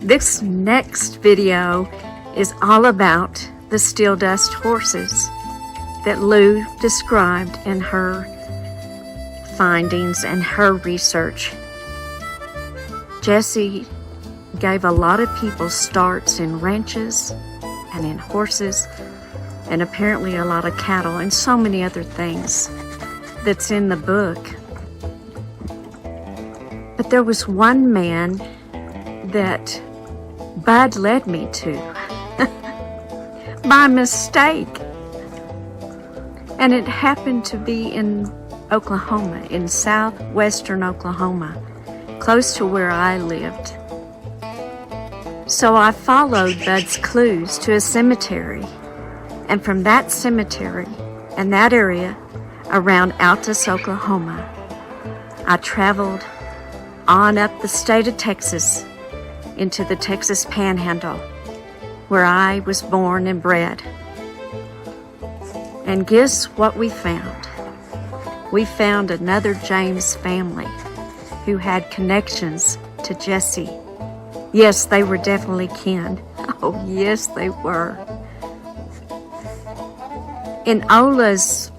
This next video is all about the steel dust horses that Lou described in her findings and her research. Jessie gave a lot of people starts in ranches and in horses, and apparently a lot of cattle and so many other things that's in the book. But there was one man that Bud led me to by mistake. And it happened to be in Oklahoma, in southwestern Oklahoma, close to where I lived. So I followed Bud's clues to a cemetery, and from that cemetery and that area around Altus, Oklahoma, I traveled on up the state of Texas into the Texas Panhandle, where I was born and bred. And guess what we found? We found another James family who had connections to Jessie. Yes, they were definitely kin. Oh, yes, they were. In Ola's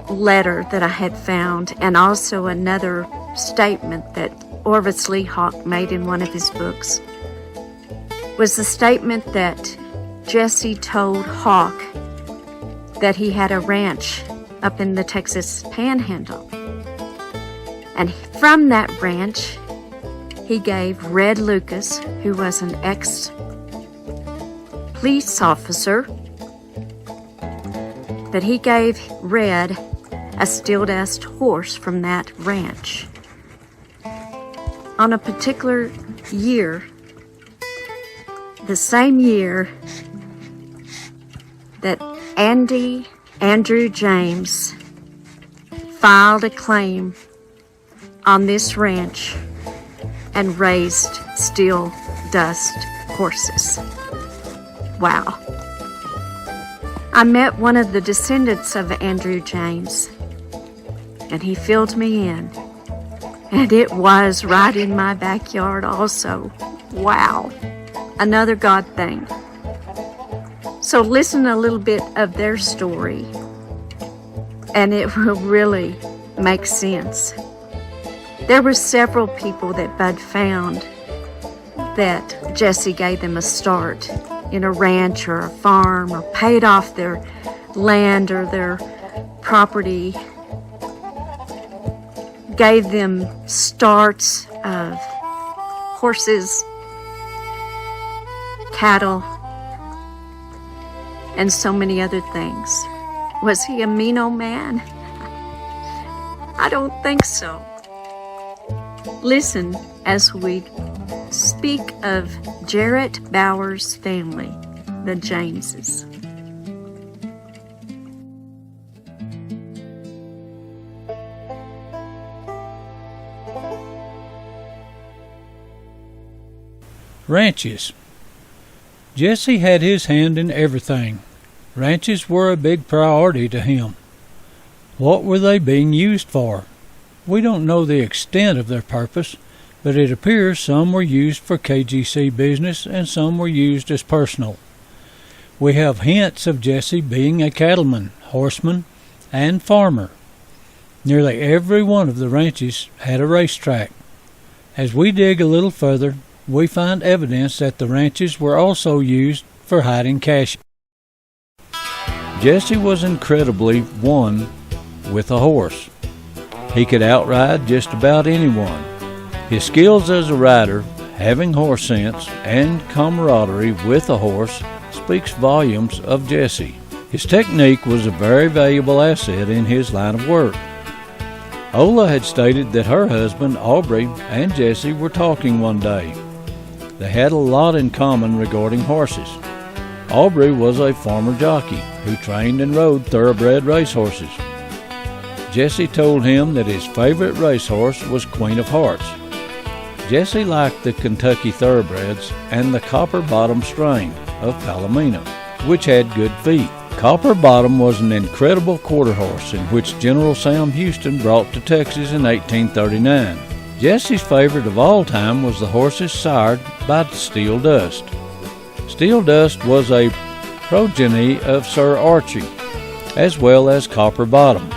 letter that I had found, and also another statement that Orvis Lee Hawk made in one of his books, was the statement that Jessie told Hawk that he had a ranch up in the Texas Panhandle. And from that ranch, he gave Red Lucas, who was an ex-police officer, that he gave Red a steel dust horse from that ranch. On a particular year, the same year that Andrew James filed a claim on this ranch and raised steel dust horses. Wow. I met one of the descendants of Andrew James, and he filled me in. And it was right in my backyard also. Wow. Another God thing. So listen a little bit of their story, and it will really make sense. There were several people that Bud found that Jessie gave them a start in a ranch or a farm, or paid off their land or their property, gave them starts of horses, cattle, and so many other things. Was he a mean old man? I don't think so. Listen as we speak of Jarrett Bauer's family, the Jameses. Ranches. Jessie had his hand in everything. Ranches were a big priority to him. What were they being used for? We don't know the extent of their purpose, but it appears some were used for KGC business and some were used as personal. We have hints of Jessie being a cattleman, horseman, and farmer. Nearly every one of the ranches had a racetrack. As we dig a little further, we find evidence that the ranches were also used for hiding cash. Jessie was incredibly one with a horse. He could outride just about anyone. His skills as a rider, having horse sense, and camaraderie with a horse speaks volumes of Jessie. His technique was a very valuable asset in his line of work. Ola had stated that her husband, Aubrey, and Jessie were talking one day. They had a lot in common regarding horses. Aubrey was a former jockey who trained and rode thoroughbred racehorses. Jessie told him that his favorite racehorse was Queen of Hearts. Jessie liked the Kentucky Thoroughbreds and the Copper Bottom strain of Palomino, which had good feet. Copper Bottom was an incredible quarter horse in which General Sam Houston brought to Texas in 1839. Jesse's favorite of all time was the horses sired by Steel Dust. Steel Dust was a progeny of Sir Archie, as well as Copper Bottom.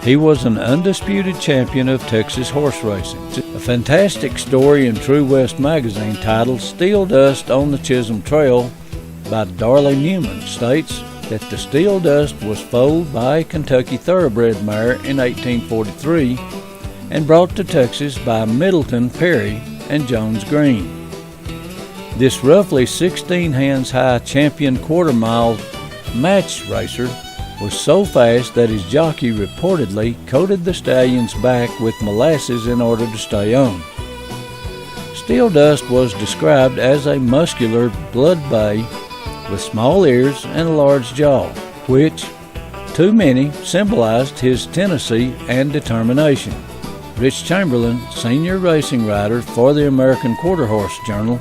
He was an undisputed champion of Texas horse racing. A fantastic story in True West magazine titled Steel Dust on the Chisholm Trail by Darley Newman states that the Steel Dust was foaled by a Kentucky thoroughbred mare in 1843 and brought to Texas by Middleton Perry and Jones Green. This roughly 16 hands high champion quarter-mile match racer was so fast that his jockey reportedly coated the stallion's back with molasses in order to stay on. Steel Dust was described as a muscular blood bay with small ears and a large jaw, which, to many, symbolized his tenacity and determination. Rich Chamberlain, senior racing writer for the American Quarter Horse Journal,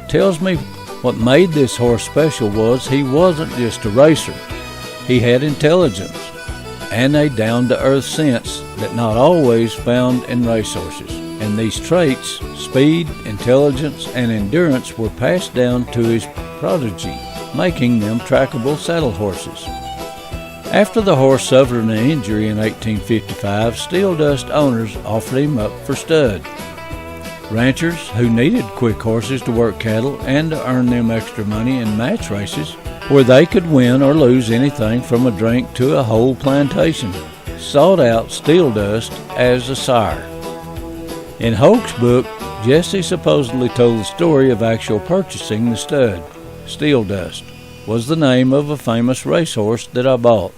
tells me what made this horse special was he wasn't just a racer. He had intelligence and a down-to-earth sense that not always found in racehorses. And these traits, speed, intelligence, and endurance, were passed down to his progeny, making them trackable saddle horses. After the horse suffered an injury in 1855, Steel Dust owners offered him up for stud. Ranchers who needed quick horses to work cattle and to earn them extra money in match races, where they could win or lose anything from a drink to a whole plantation, sought out Steel Dust as a sire. In Hoke's book, Jesse supposedly told the story of actual purchasing the stud. Steel Dust was the name of a famous racehorse that I bought,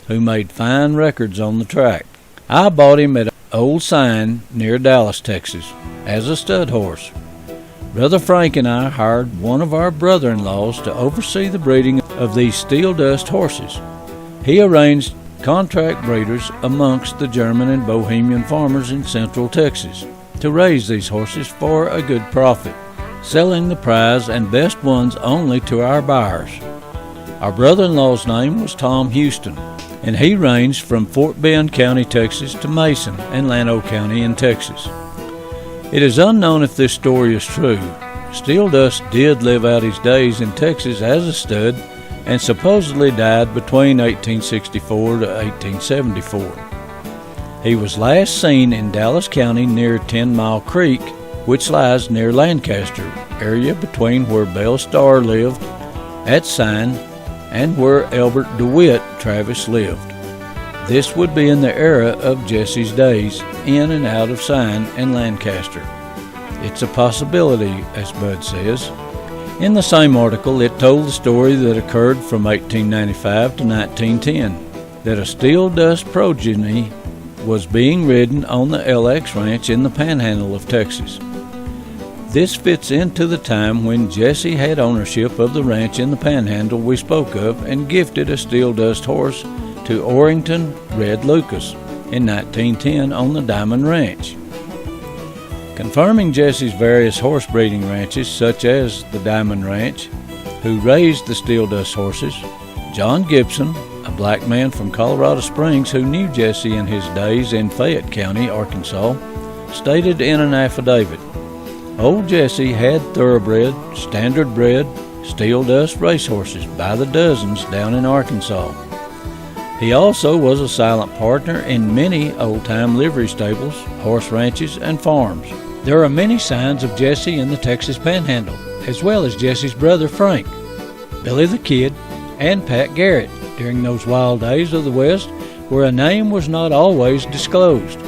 who made fine records on the track. I bought him at Old Sign near Dallas, Texas, as a stud horse. Brother Frank and I hired one of our brother-in-laws to oversee the breeding of these Steel Dust horses. He arranged contract breeders amongst the German and Bohemian farmers in central Texas to raise these horses for a good profit, selling the prize and best ones only to our buyers. Our brother-in-law's name was Tom Houston, and he ranged from Fort Bend County, Texas to Mason and Llano County in Texas. It is unknown if this story is true. Steel Dust did live out his days in Texas as a stud and supposedly died between 1864 to 1874. He was last seen in Dallas County near 10 Mile Creek, which lies near Lancaster, area between where Belle Starr lived at Sign and where Albert DeWitt Travis lived. This would be in the era of Jesse's days, in and out of Sign and Lancaster. It's a possibility, as Bud says. In the same article, it told the story that occurred from 1895 to 1910, that a Steel Dust progeny was being ridden on the LX Ranch in the Panhandle of Texas. This fits into the time when Jesse had ownership of the ranch in the Panhandle we spoke of and gifted a Steel Dust horse to Orrington Red Lucas in 1910 on the Diamond Ranch. Confirming Jesse's various horse breeding ranches, such as the Diamond Ranch, who raised the Steel Dust horses, John Gibson, a black man from Colorado Springs who knew Jesse in his days in Fayette County, Arkansas, stated in an affidavit, "Old Jesse had thoroughbred, standard-bred, Steel Dust racehorses by the dozens down in Arkansas. He also was a silent partner in many old-time livery stables, horse ranches, and farms." There are many signs of Jesse in the Texas Panhandle, as well as Jesse's brother Frank, Billy the Kid, and Pat Garrett during those wild days of the West where a name was not always disclosed.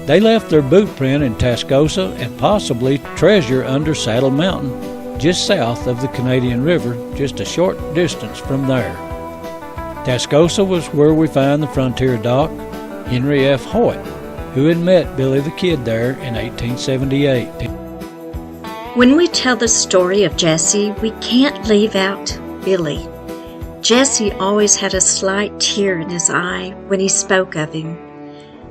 They left their boot print in Tascosa and possibly Treasure under Saddle Mountain, just south of the Canadian River, just a short distance from there. Tascosa was where we find the frontier doc, Henry F. Hoyt, who had met Billy the Kid there in 1878. When we tell the story of Jesse, we can't leave out Billy. Jesse always had a slight tear in his eye when he spoke of him.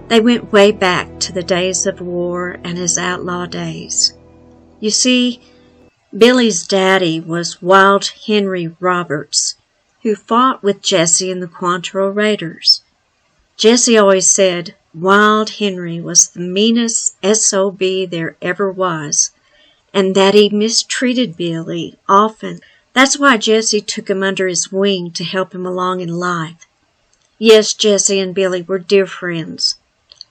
They went way back to the days of war and his outlaw days. You see, Billy's daddy was Wild Henry Roberts, who fought with Jesse in the Quantrill Raiders. Jesse always said, Wild Henry was the meanest SOB there ever was, and that he mistreated Billy often. That's why Jesse took him under his wing to help him along in life. Yes, Jesse and Billy were dear friends.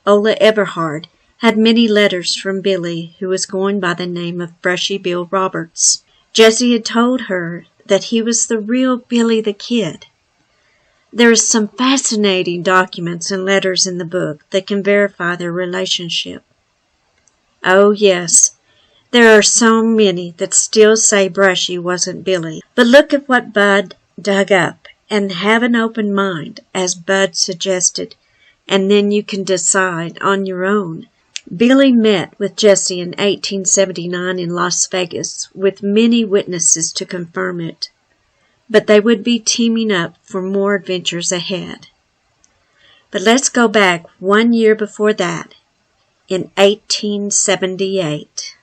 Ola Eberhard had many letters from Billy, who was going by the name of Brushy Bill Roberts. Jesse had told her that he was the real Billy the Kid. There are some fascinating documents and letters in the book that can verify their relationship. Oh, yes, there are so many that still say Brushy wasn't Billy. But look at what Bud dug up, and have an open mind, as Bud suggested, and then you can decide on your own. Billy met with Jesse in 1879 in Las Vegas, with many witnesses to confirm it. But they would be teaming up for more adventures ahead. But let's go back 1 year before that, in 1878.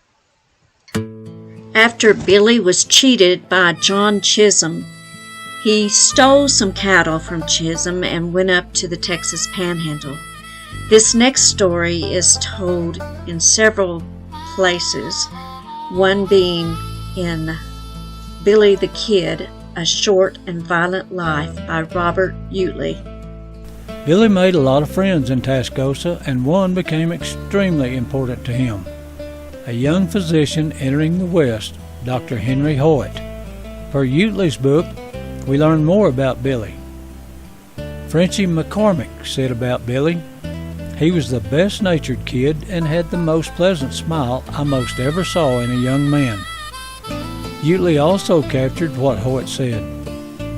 After Billy was cheated by John Chisholm, he stole some cattle from Chisholm and went up to the Texas Panhandle. This next story is told in several places, one being in Billy the Kid, A Short and Violent Life by Robert Utley. Billy made a lot of friends in Tascosa, and one became extremely important to him. A young physician entering the West, Dr. Henry Hoyt. Per Utley's book, we learn more about Billy. Frenchie McCormick said about Billy, "He was the best-natured kid and had the most pleasant smile I most ever saw in a young man." Utley also captured what Hoyt said.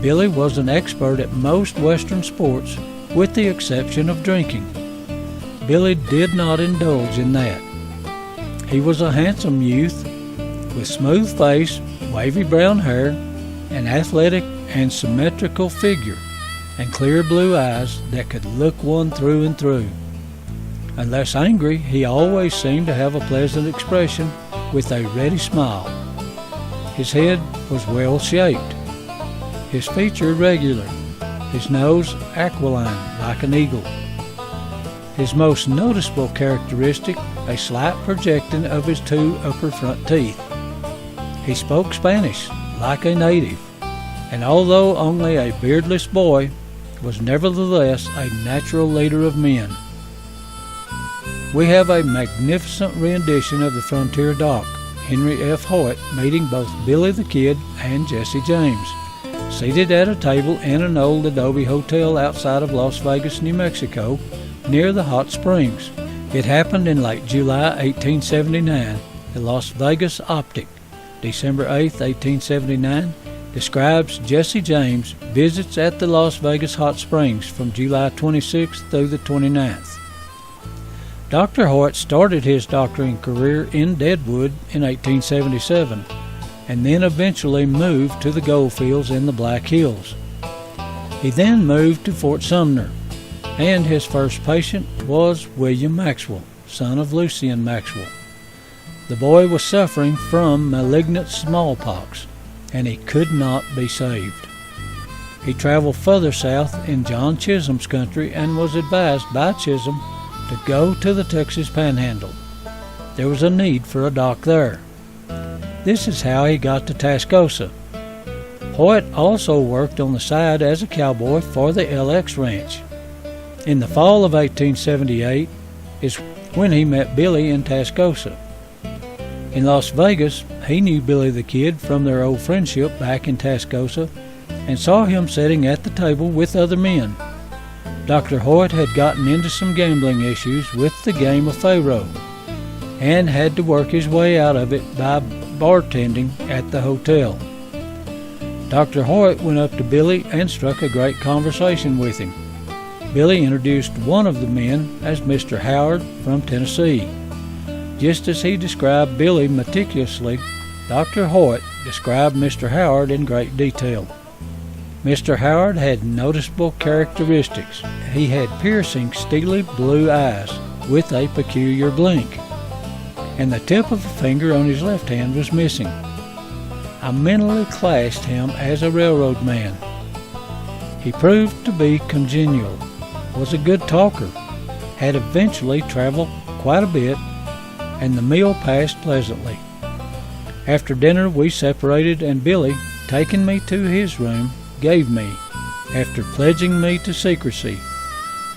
Billy was an expert at most Western sports, with the exception of drinking. Billy did not indulge in that. He was a handsome youth, with smooth face, wavy brown hair, an athletic and symmetrical figure, and clear blue eyes that could look one through and through. Unless angry, he always seemed to have a pleasant expression with a ready smile. His head was well shaped, his feature regular, his nose aquiline like an eagle. His most noticeable characteristic, a slight projecting of his two upper front teeth. He spoke Spanish like a native, and although only a beardless boy, was nevertheless a natural leader of men. We have a magnificent rendition of the Frontier Doc, Henry F. Hoyt meeting both Billy the Kid and Jesse James, seated at a table in an old adobe hotel outside of Las Vegas, New Mexico, near the hot springs. It happened in late July 1879. The Las Vegas Optic, December 8, 1879, describes Jesse James' visits at the Las Vegas Hot Springs from July 26th through the 29th. Dr. Hoyt started his doctoring career in Deadwood in 1877, and then eventually moved to the goldfields in the Black Hills. He then moved to Fort Sumner, and his first patient was William Maxwell, son of Lucien Maxwell. The boy was suffering from malignant smallpox, and he could not be saved. He traveled further south in John Chisholm's country and was advised by Chisholm to go to the Texas Panhandle. There was a need for a doc there. This is how he got to Tascosa. Hoyt also worked on the side as a cowboy for the LX Ranch. In the fall of 1878 is when he met Billy in Tascosa. In Las Vegas, he knew Billy the Kid from their old friendship back in Tascosa and saw him sitting at the table with other men. Dr. Hoyt had gotten into some gambling issues with the game of Pharaoh and had to work his way out of it by bartending at the hotel. Dr. Hoyt went up to Billy and struck a great conversation with him. Billy introduced one of the men as Mr. Howard from Tennessee. Just as he described Billy meticulously, Dr. Hoyt described Mr. Howard in great detail. Mr. Howard had noticeable characteristics. He had piercing, steely blue eyes with a peculiar blink, and the tip of a finger on his left hand was missing. I mentally classed him as a railroad man. He proved to be congenial, was a good talker, had eventually traveled quite a bit, and the meal passed pleasantly. After dinner we separated, and Billy, taking me to his room, gave me, after pledging me to secrecy,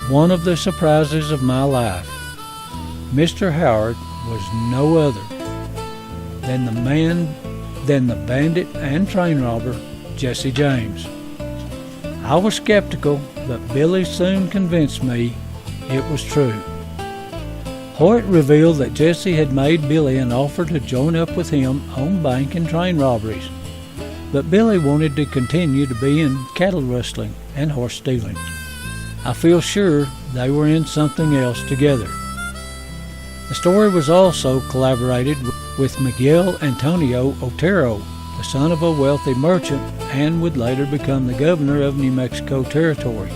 one of the surprises of my life. Mr. Howard was no other than the bandit and train robber, Jesse James. I was skeptical, but Billy soon convinced me it was true. Hoyt revealed that Jesse had made Billy an offer to join up with him on bank and train robberies, but Billy wanted to continue to be in cattle rustling and horse stealing. I feel sure they were in something else together. The story was also collaborated with Miguel Antonio Otero, the son of a wealthy merchant and would later become the governor of New Mexico Territory.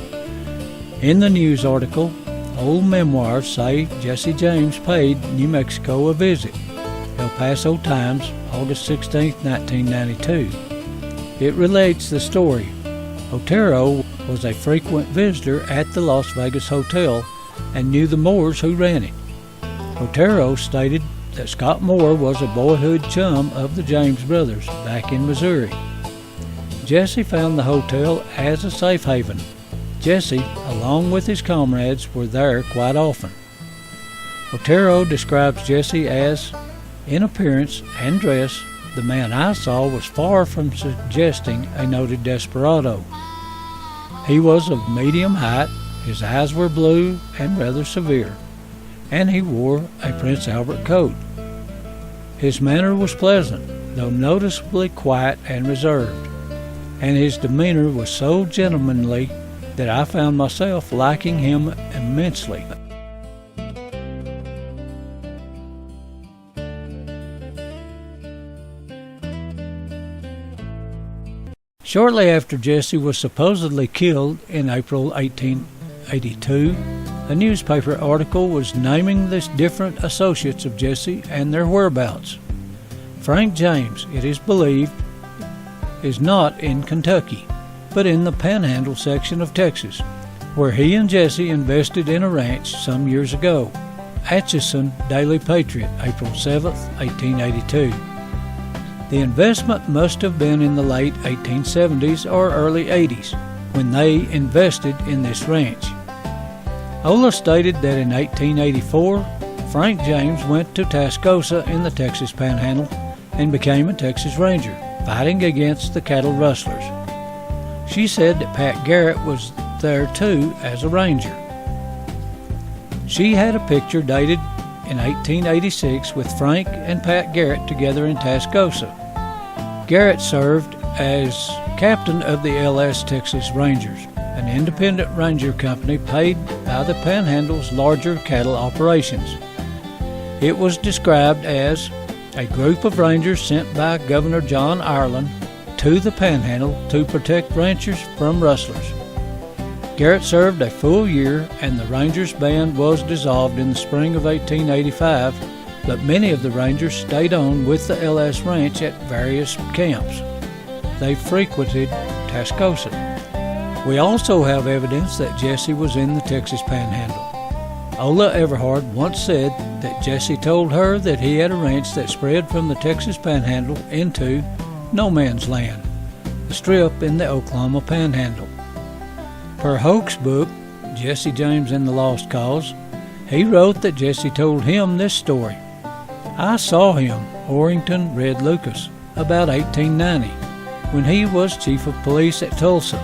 In the news article, old memoirs say Jesse James paid New Mexico a visit. El Paso Times, August 16, 1992. It relates the story. Otero was a frequent visitor at the Las Vegas Hotel and knew the Moores who ran it. Otero stated that Scott Moore was a boyhood chum of the James brothers back in Missouri. Jesse found the hotel as a safe haven. Jesse, along with his comrades, were there quite often. Otero describes Jesse as, in appearance and dress, the man I saw was far from suggesting a noted desperado. He was of medium height, his eyes were blue and rather severe, and he wore a Prince Albert coat. His manner was pleasant, though noticeably quiet and reserved, and his demeanor was so gentlemanly that I found myself liking him immensely. Shortly after Jesse was supposedly killed in April 1882, a newspaper article was naming the different associates of Jesse and their whereabouts. Frank James, it is believed, is not in Kentucky, but in the Panhandle section of Texas, where he and Jesse invested in a ranch some years ago. Atchison Daily Patriot, April 7, 1882. The investment must have been in the late 1870s or early 80s when they invested in this ranch. Ola stated that in 1884, Frank James went to Tascosa in the Texas Panhandle and became a Texas Ranger, fighting against the cattle rustlers. She said that Pat Garrett was there too as a ranger. She had a picture dated in 1886 with Frank and Pat Garrett together in Tascosa. Garrett served as captain of the LS Texas Rangers, an independent ranger company paid by the Panhandle's larger cattle operations. It was described as a group of rangers sent by Governor John Ireland to the Panhandle to protect ranchers from rustlers. Garrett served a full year, and the Rangers band was dissolved in the spring of 1885, but many of the Rangers stayed on with the LS Ranch at various camps. They frequented Tascosa. We also have evidence that Jesse was in the Texas Panhandle. Ola Everhard once said that Jesse told her that he had a ranch that spread from the Texas Panhandle into No Man's Land, a strip in the Oklahoma Panhandle. Per Hoke's book, Jesse James and the Lost Cause, he wrote that Jesse told him this story. I saw him, Orrington Red Lucas, about 1890, when he was chief of police at Tulsa.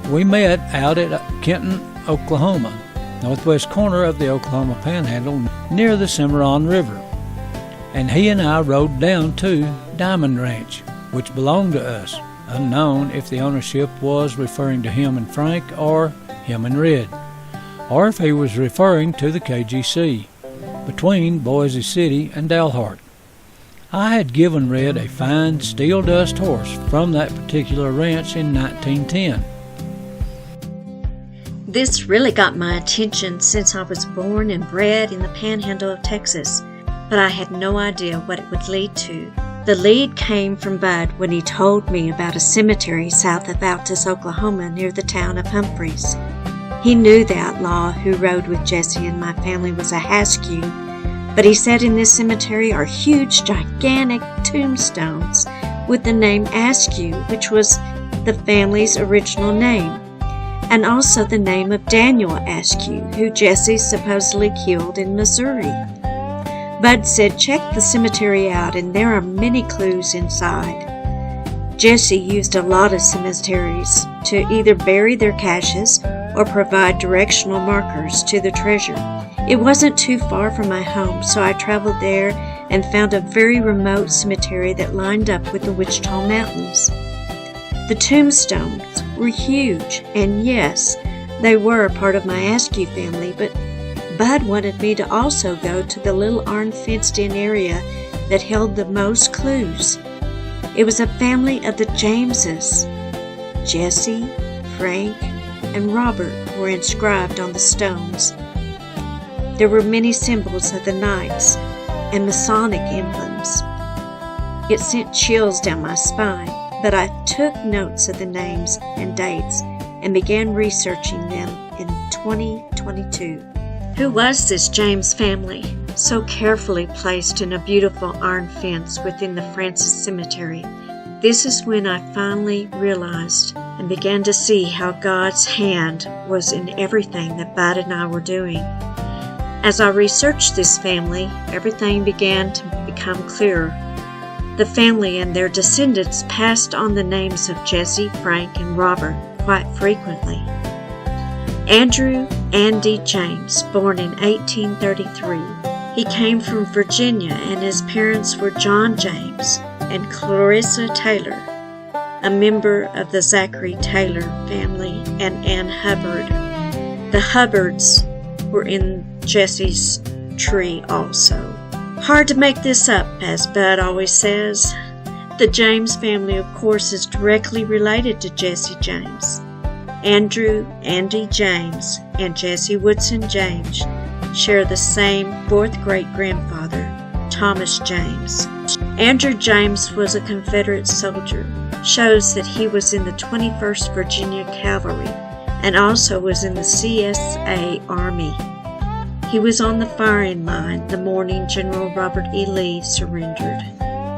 We met out at Kenton, Oklahoma, northwest corner of the Oklahoma Panhandle near the Cimarron River, and he and I rode down to Diamond Ranch, which belonged to us, unknown if the ownership was referring to him and Frank or him and Red, or if he was referring to the KGC, between Boise City and Dalhart. I had given Red a fine steel dust horse from that particular ranch in 1910. This really got my attention since I was born and bred in the Panhandle of Texas, but I had no idea what it would lead to. The lead came from Bud when he told me about a cemetery south of Altus, Oklahoma, near the town of Humphreys. He knew the outlaw who rode with Jesse and my family was a Haskew, but he said in this cemetery are huge, gigantic tombstones with the name Askew, which was the family's original name, and also the name of Daniel Askew, who Jesse supposedly killed in Missouri. Bud said, check the cemetery out, and there are many clues inside. Jesse used a lot of cemeteries to either bury their caches or provide directional markers to the treasure. It wasn't too far from my home, so I traveled there and found a very remote cemetery that lined up with the Wichita Mountains. The tombstones were huge, and yes, they were a part of my Askew family, but Bud wanted me to also go to the little iron fenced-in area that held the most clues. It was a family of the Jameses. Jesse, Frank, and Robert were inscribed on the stones. There were many symbols of the Knights and Masonic emblems. It sent chills down my spine, but I took notes of the names and dates and began researching them in 2022. Who was this James family, so carefully placed in a beautiful iron fence within the Francis Cemetery? This is when I finally realized and began to see how God's hand was in everything that Bud and I were doing. As I researched this family, everything began to become clearer. The family and their descendants passed on the names of Jesse, Frank, and Robert quite frequently. Andrew Andy James, born in 1833. He came from Virginia, and his parents were John James and Clarissa Taylor, a member of the Zachary Taylor family, and Ann Hubbard. The Hubbards were in Jesse's tree also. Hard to make this up, as Bud always says. The James family, of course, is directly related to Jesse James. Andrew Andy James and Jesse Woodson James share the same fourth great-grandfather, Thomas James. Andrew James was a Confederate soldier. Shows that he was in the 21st Virginia Cavalry and also was in the CSA Army. He was on the firing line the morning General Robert E. Lee surrendered.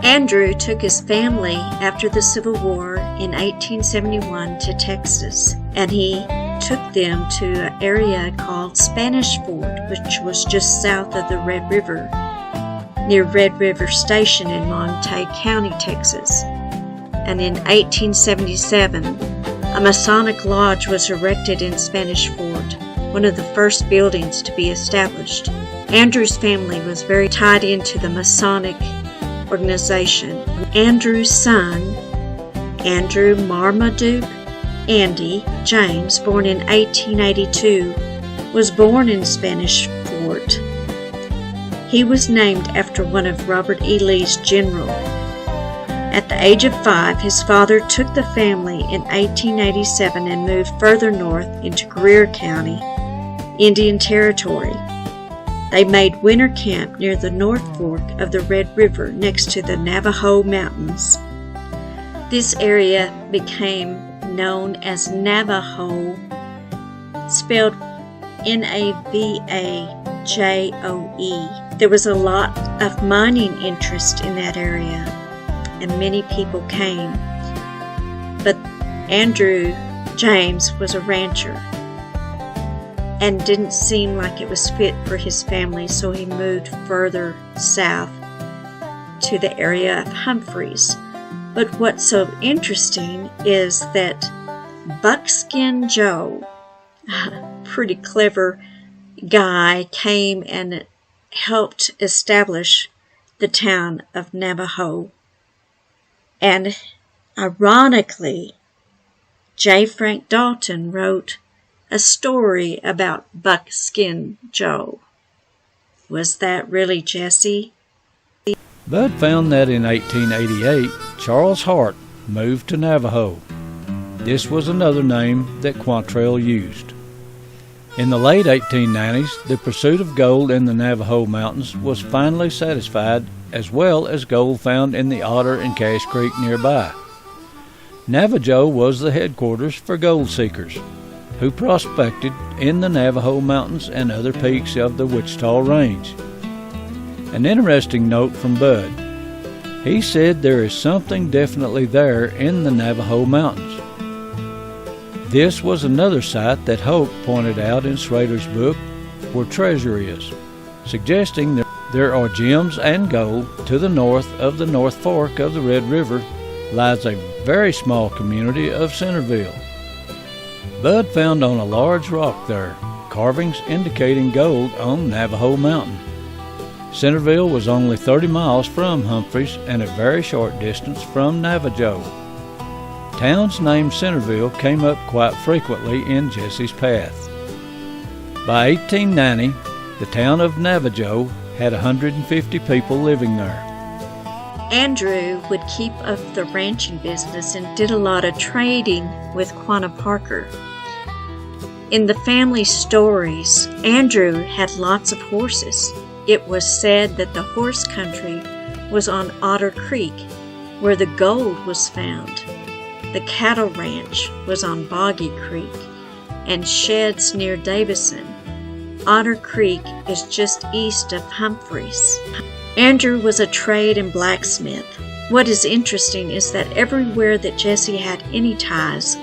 Andrew took his family after the Civil War in 1871 to Texas, and he took them to an area called Spanish Fort, which was just south of the Red River, near Red River Station in Montague County, Texas. And in 1877, a Masonic lodge was erected in Spanish Fort, one of the first buildings to be established. Andrew's family was very tied into the Masonic organization. Andrew's son, Andrew Marmaduke Andy James, born in 1882, was born in Spanish Fort. He was named after one of Robert E. Lee's generals. At the age of 5, his father took the family in 1887 and moved further north into Greer County, Indian Territory. They made winter camp near the North Fork of the Red River next to the Navajo Mountains. This area became known as Navajo, spelled Navajoe. There was a lot of mining interest in that area, and many people came. But Andrew James was a rancher and didn't seem like it was fit for his family, so he moved further south to the area of Humphreys. But what's so interesting is that Buckskin Joe, a pretty clever guy, came and helped establish the town of Navajo. And ironically, J. Frank Dalton wrote a story about Buckskin Joe. Was that really Jesse? Bud found that in 1888, Charles Hart moved to Navajo. This was another name that Quantrell used. In the late 1890s, the pursuit of gold in the Navajo Mountains was finally satisfied, as well as gold found in the Otter and Cache Creek nearby. Navajo was the headquarters for gold seekers. who prospected in the Navajo Mountains and other peaks of the Wichita Range. An interesting note from Bud. He said there is something definitely there in the Navajo Mountains. This was another site that Hope pointed out in Schrader's book where treasure is, suggesting that there are gems and gold. To the north of the North Fork of the Red River lies a very small community of Centerville. Bud found on a large rock there carvings indicating gold on Navajo Mountain. Centerville was only 30 miles from Humphreys and a very short distance from Navajo. Towns named Centerville came up quite frequently in Jesse's path. By 1890, the town of Navajo had 150 people living there. Andrew would keep up the ranching business and did a lot of trading with Quanah Parker. In the family stories, Andrew had lots of horses. It was said that the horse country was on Otter Creek, where the gold was found. The cattle ranch was on Boggy Creek, and sheds near Davison. Otter Creek is just east of Humphreys. Andrew was a trade and blacksmith. What is interesting is that everywhere that Jesse had any ties,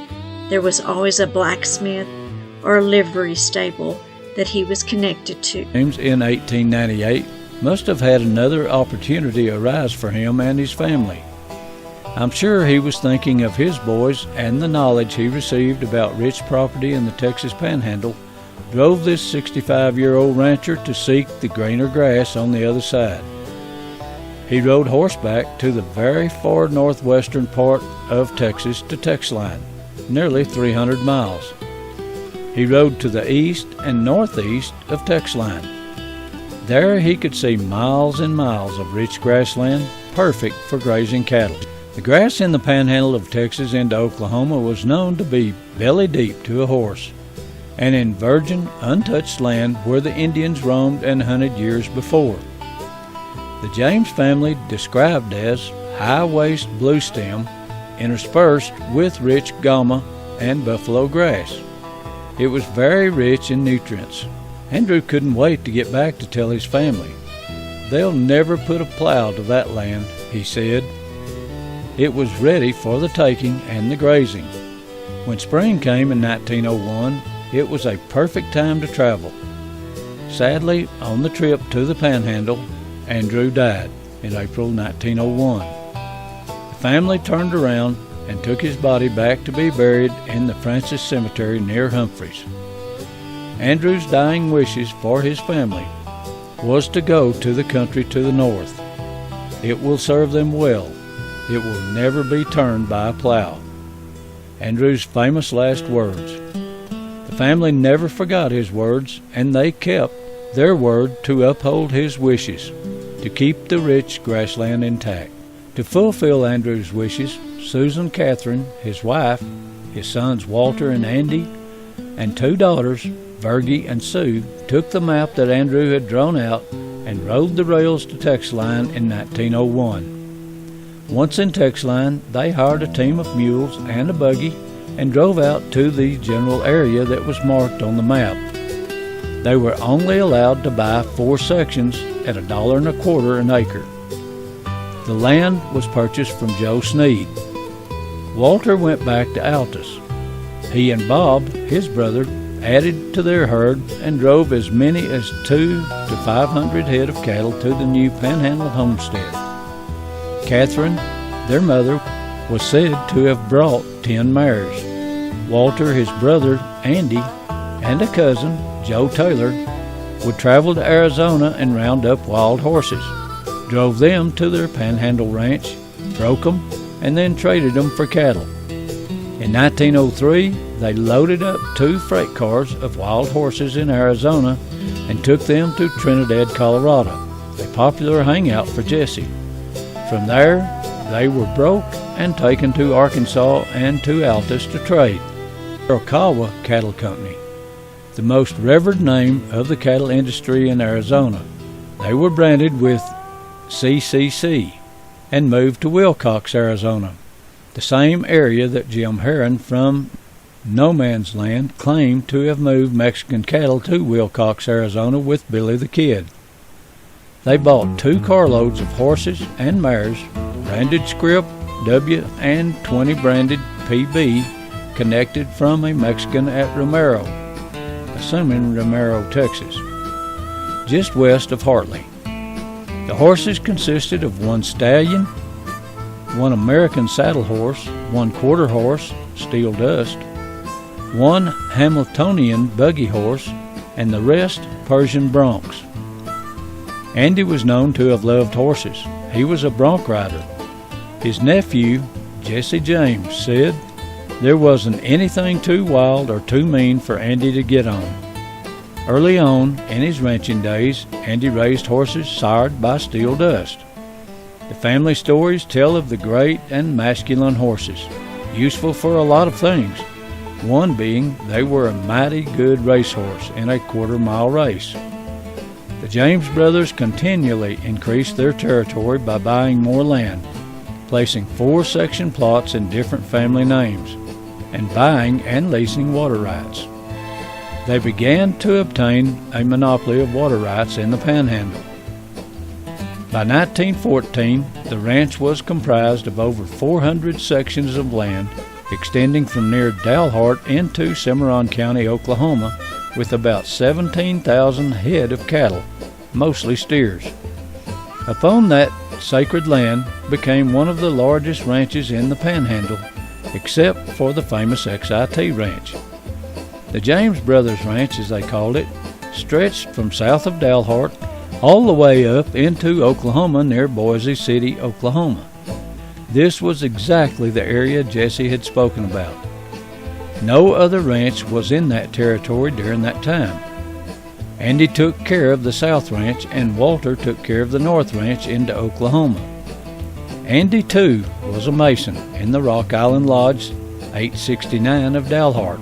there was always a blacksmith or a livery stable that he was connected to. James, in 1898, must have had another opportunity arise for him and his family. I'm sure he was thinking of his boys, and the knowledge he received about rich property in the Texas Panhandle drove this 65-year-old rancher to seek the greener grass on the other side. He rode horseback to the very far northwestern part of Texas to Texline, nearly 300 miles. He rode to the east and northeast of Texline. There he could see miles and miles of rich grassland, perfect for grazing cattle. The grass in the panhandle of Texas into Oklahoma was known to be belly deep to a horse, and in virgin, untouched land where the Indians roamed and hunted years before. The James family described as high-waist bluestem interspersed with rich gama and buffalo grass. It was very rich in nutrients. Andrew couldn't wait to get back to tell his family. They'll never put a plow to that land, he said. It was ready for the taking and the grazing. When spring came in 1901, it was a perfect time to travel. Sadly, on the trip to the Panhandle, Andrew died in April 1901. The family turned around and took his body back to be buried in the Francis Cemetery near Humphreys. Andrew's dying wishes for his family was to go to the country to the north. It will serve them well. It will never be turned by a plow. Andrew's famous last words. The family never forgot his words, and they kept their word to uphold his wishes, to keep the rich grassland intact. To fulfill Andrew's wishes, Susan Catherine, his wife, his sons Walter and Andy, and two daughters, Virgie and Sue, took the map that Andrew had drawn out and rode the rails to Texline in 1901. Once in Texline, they hired a team of mules and a buggy and drove out to the general area that was marked on the map. They were only allowed to buy 4 sections at $1.25 an acre. The land was purchased from Joe Sneed. Walter went back to Altus. He and Bob, his brother, added to their herd and drove as many as 200 to 500 head of cattle to the new Panhandle homestead. Catherine, their mother, was said to have brought 10 mares. Walter, his brother, Andy, and a cousin, Joe Taylor, would travel to Arizona and round up wild horses, drove them to their Panhandle ranch, broke them, and then traded them for cattle. In 1903, they loaded up 2 freight cars of wild horses in Arizona and took them to Trinidad, Colorado, a popular hangout for Jesse. From there, they were broke and taken to Arkansas and to Altus to trade. Arakawa Cattle Company, the most revered name of the cattle industry in Arizona. They were branded with CCC and moved to Wilcox, Arizona, the same area that Jim Herron from no man's land, claimed to have moved Mexican cattle to Wilcox, Arizona with Billy the Kid. They bought 2 carloads of horses and mares, branded Script W and 20 branded PB, connected from a Mexican at Romero, assuming Romero, Texas, just west of Hartley. The horses consisted of 1 stallion, 1 American saddle horse, 1 quarter horse, Steel Dust, 1 Hamiltonian buggy horse, and the rest Persian broncs. Andy was known to have loved horses. He was a bronc rider. His nephew, Jesse James, said there wasn't anything too wild or too mean for Andy to get on. Early on in his ranching days, Andy raised horses sired by Steel Dust. The family stories tell of the great and masculine horses, useful for a lot of things, one being they were a mighty good racehorse in a quarter-mile race. The James brothers continually increased their territory by buying more land, placing 4 section plots in different family names, and buying and leasing water rights. They began to obtain a monopoly of water rights in the Panhandle. By 1914, the ranch was comprised of over 400 sections of land extending from near Dalhart into Cimarron County, Oklahoma, with about 17,000 head of cattle, mostly steers. Upon that sacred land became one of the largest ranches in the Panhandle, except for the famous XIT Ranch. The James Brothers Ranch, as they called it, stretched from south of Dalhart all the way up into Oklahoma near Boise City, Oklahoma. This was exactly the area Jesse had spoken about. No other ranch was in that territory during that time. Andy took care of the South Ranch, and Walter took care of the North Ranch into Oklahoma. Andy, too, was a Mason in the Rock Island Lodge 869 of Dalhart.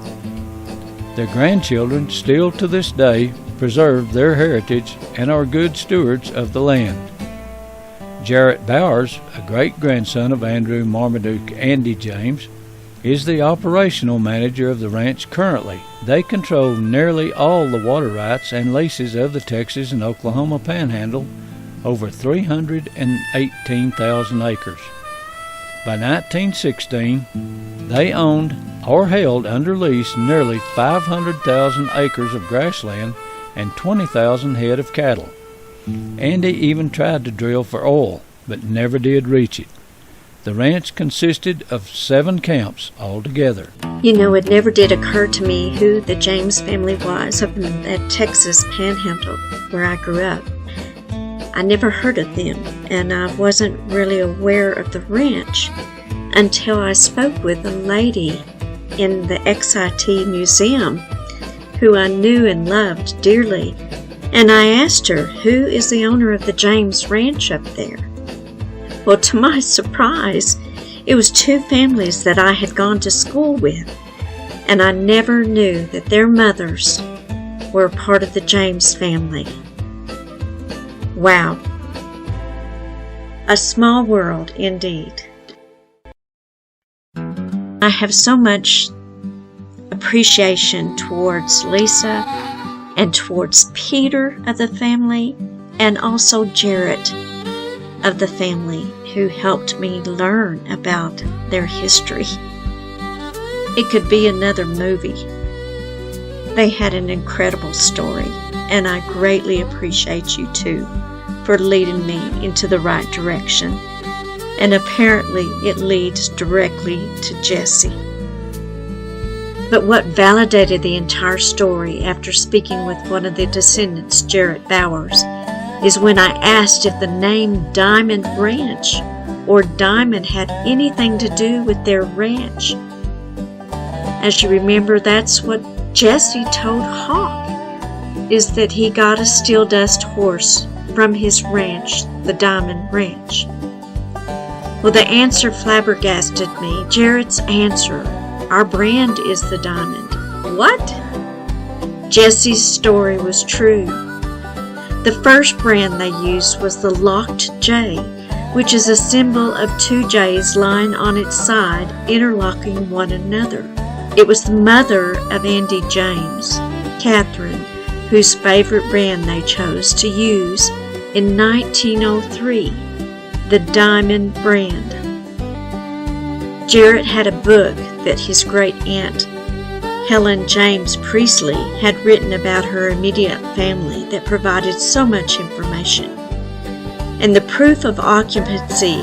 Their grandchildren still to this day preserve their heritage and are good stewards of the land. Jarrett Bowers, a great-grandson of Andrew Marmaduke Andy James, is the operational manager of the ranch currently. They control nearly all the water rights and leases of the Texas and Oklahoma Panhandle, over 318,000 acres. By 1916, they owned or held under lease nearly 500,000 acres of grassland and 20,000 head of cattle. Andy even tried to drill for oil, but never did reach it. The ranch consisted of 7 camps altogether. You know, it never did occur to me who the James family was up in that Texas Panhandle where I grew up. I never heard of them, and I wasn't really aware of the ranch until I spoke with a lady in the XIT Museum who I knew and loved dearly. And I asked her, who is the owner of the James Ranch up there? Well, to my surprise, it was 2 families that I had gone to school with, and I never knew that their mothers were a part of the James family. Wow. A small world indeed. I have so much appreciation towards Lisa and towards Peter of the family, and also Jarrett of the family, who helped me learn about their history. It could be another movie. They had an incredible story, and I greatly appreciate you too for leading me into the right direction. And apparently it leads directly to Jesse. But what validated the entire story after speaking with one of the descendants, Jarrett Bowers, is when I asked if the name Diamond Ranch or Diamond had anything to do with their ranch. As you remember, that's what Jesse told Hawk, is that he got a Steel Dust horse from his ranch, the Diamond Ranch. Well, the answer flabbergasted me. Jarrett's answer, our brand is the Diamond. What? Jesse's story was true. The first brand they used was the Locked J, which is a symbol of 2 J's lying on its side, interlocking one another. It was the mother of Andy James, Catherine, whose favorite brand they chose to use in 1903, the Diamond brand. Jarrett had a book that his great-aunt, Helen James Priestley, had written about her immediate family that provided so much information. And the proof of occupancy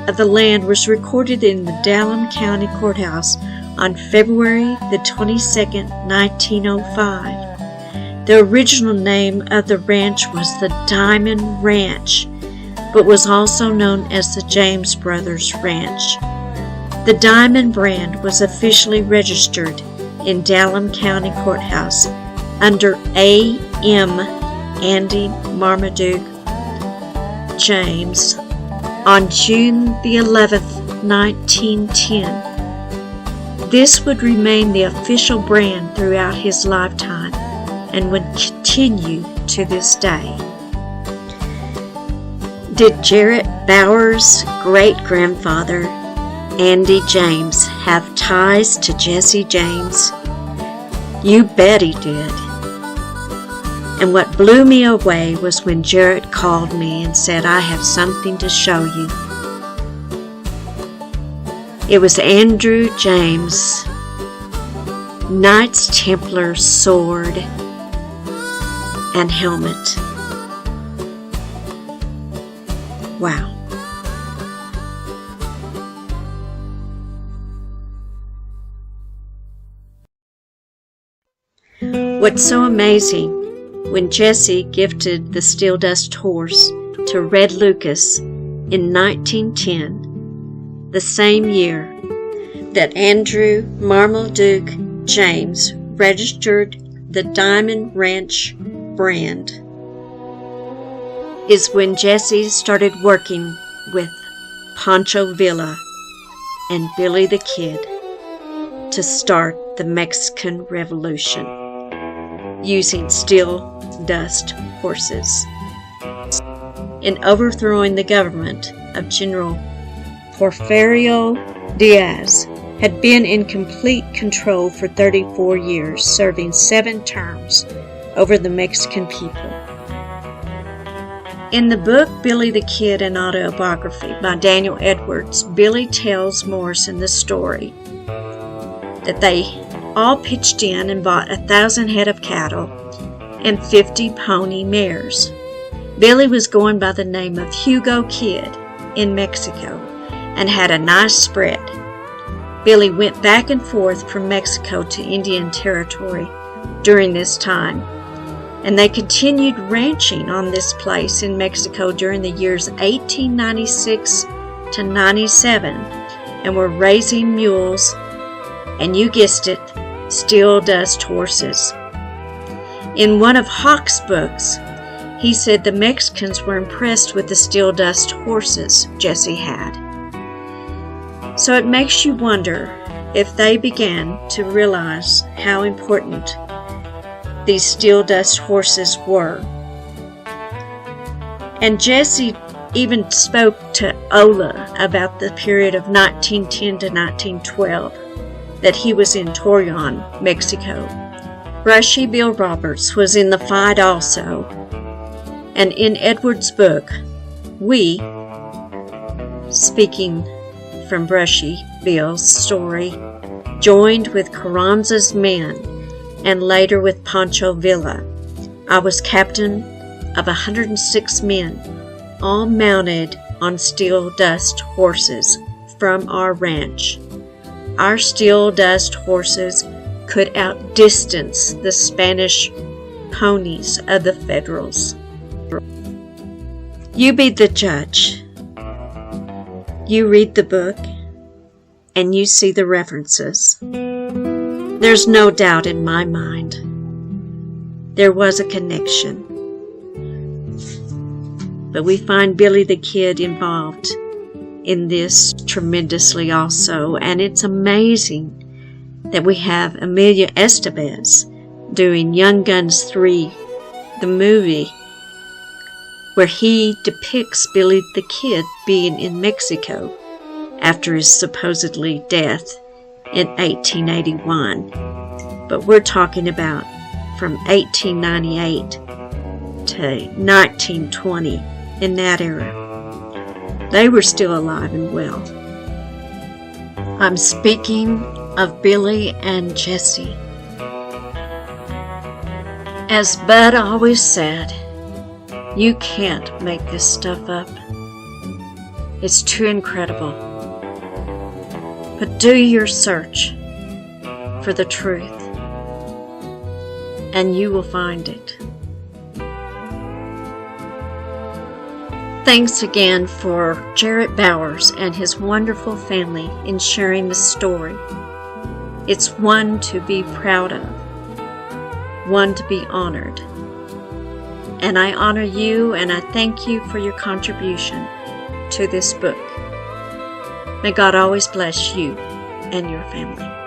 of the land was recorded in the Dallam County Courthouse on February the 22nd, 1905. The original name of the ranch was the Diamond Ranch, but was also known as the James Brothers Ranch. The Diamond brand was officially registered in Dallam County Courthouse under A.M. Andy Marmaduke James on June the 11th, 1910. This would remain the official brand throughout his lifetime and would continue to this day. Did Jarrett Bauer's great-grandfather, Andy James, have ties to Jesse James? You bet he did. And what blew me away was when Jarrett called me and said, "I have something to show you." It was Andrew James' Knights Templar sword and helmet. Wow. What's so amazing, when Jesse gifted the Steel Dust horse to Red Lucas in 1910, the same year that Andrew Marmaduke James registered the Diamond Ranch brand, is when Jesse started working with Pancho Villa and Billy the Kid to start the Mexican Revolution using steel dust horses. In overthrowing the government of General Porfirio Diaz, had been in complete control for 34 years, serving 7 terms over the Mexican people. In the book Billy the Kid, an autobiography by Daniel Edwards, Billy tells Morrison the story that they all pitched in and bought 1,000 head of cattle and 50 pony mares. Billy was going by the name of Hugo Kid in Mexico and had a nice spread. Billy went back and forth from Mexico to Indian Territory during this time, and they continued ranching on this place in Mexico during the years 1896 to 97, and were raising mules, and you guessed it, steel dust horses. In one of Hawk's books, he said the Mexicans were impressed with the steel dust horses Jesse had. So it makes you wonder if they began to realize how important these steel dust horses were. And Jesse even spoke to Ola about the period of 1910 to 1912 that he was in Torreon, Mexico. Brushy Bill Roberts was in the fight also, and in Edwards' book, we, speaking from Brushy Bill's story, joined with Carranza's men and later with Pancho Villa. I was captain of 106 men, all mounted on steel dust horses from our ranch. Our steel dust horses could outdistance the Spanish ponies of the Federals. You be the judge. You read the book, and you see the references. There's no doubt in my mind there was a connection. But we find Billy the Kid involved in this tremendously also, and it's amazing that we have Emilio Estevez doing Young Guns 3, the movie, where he depicts Billy the Kid being in Mexico after his supposedly death in 1881, but we're talking about from 1898 to 1920, in that era. They were still alive and well. I'm speaking of Billy and Jesse. As Bud always said, you can't make this stuff up. It's too incredible. But do your search for the truth, and you will find it. Thanks again for Jarrett Bowers and his wonderful family in sharing this story. It's one to be proud of, one to be honored. And I honor you and I thank you for your contribution to this book. May God always bless you and your family.